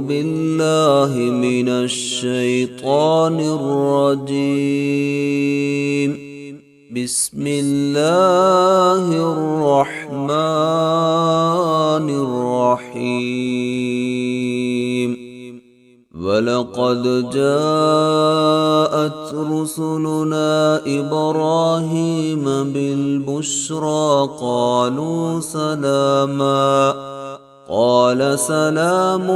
بالله من الشيطان الرجيم. بسم الله الرحمن الرحيم. ولقد جاءت رسلنا إبراهيم بالبشرى قالوا سلاما، قال سلام،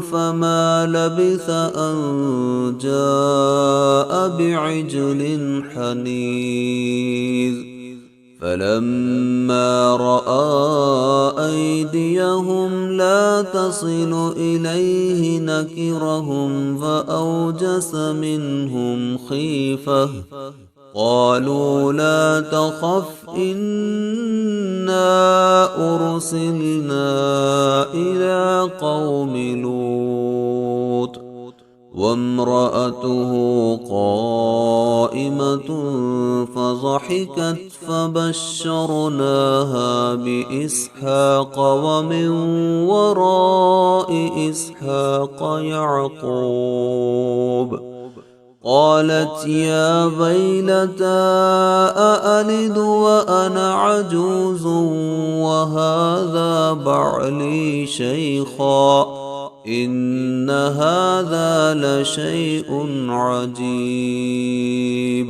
فما لبث أن جاء بعجل حنيذ. فلما رأى أيديهم لا تصل إليه نكرهم فأوجس منهم خيفة. قالوا لا تخف إنا أرسلنا إلى قوم لوط وامرأته قائمة فضحكت فبشرناها بإسحاق ومن وراء إسحاق يعقوب. قالت يا ويلتى أألد وأنا عجوز وهذا بعلي شيخا إن هذا لشيء عجيب.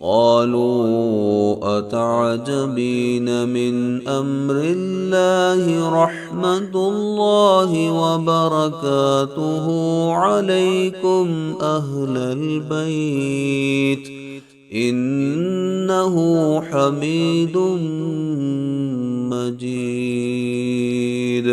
قالوا أتعجبين من أمر الله رحمة الله وبركاته عليكم أهل البيت إنه حميد مجيد.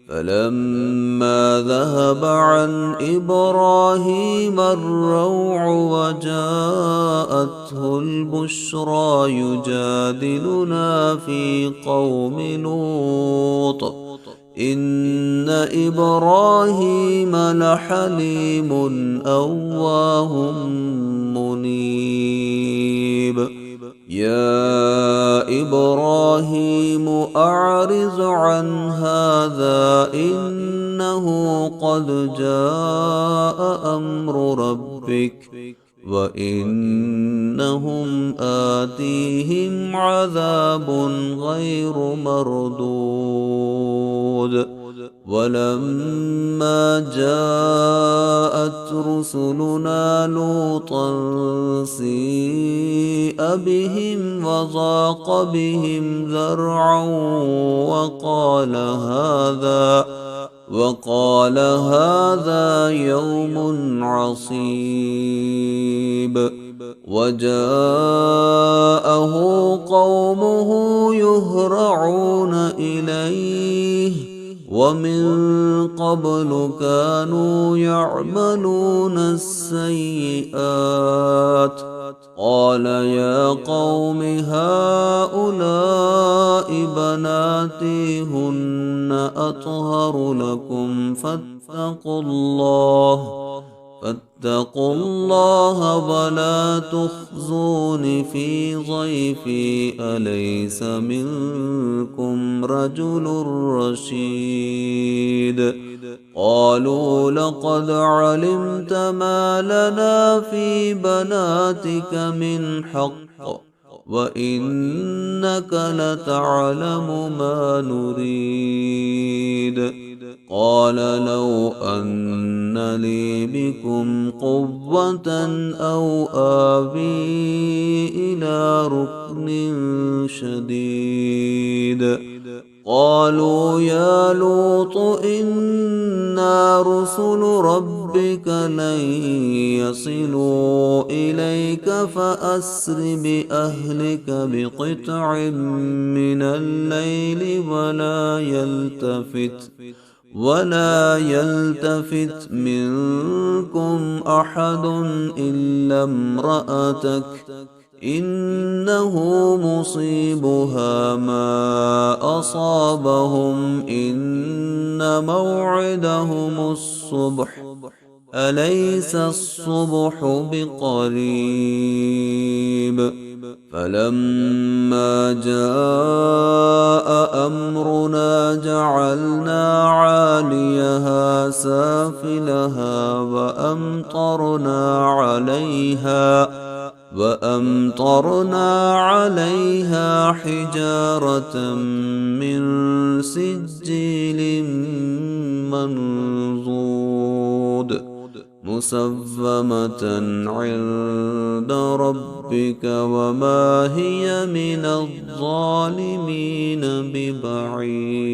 فلما ذهب عن إبراهيم الروع وجاءته البشرى يجادلنا في قوم لوط إن إبراهيم لحليم أواه منيب. يا إبراهيم أعرض عن هذا إنه قد جاء أمر ربك وإنهم آتيهم عذاب غير مردود. ولما جاءت رسلنا لوطا سيء بهم وضاق بهم ذرعا وقال هذا يوم عصيب. وجاءه قومه يهرعون إليه ومن قبل كانوا يعملون السيئات. قال يا قوم هؤلاء بناتي هن أطهر لكم فاتقوا الله ولا تخزون في ضيفي أليس منكم رجل رشيد. قالوا لقد علمت ما لنا في بناتك من حق وإنك لتعلم ما نريد. قال لو أن لي بكم قوة أو آوي إلى ركن شديد. قالوا يا لوط إنا رسل ربك لن يصلوا إليك فأسر بأهلك بقطع من الليل ولا يلتفت منكم أحد إلا امرأتك إنه مصيبها ما أصابهم إن موعدهم الصبح أليس الصبح بقريب. فلما جاء أمرنا جعلنا عاليها سافلها وأمطرنا عليها حجارة من سجيل منضود مسومة عند ربك وما هي من الظالمين ببعيد.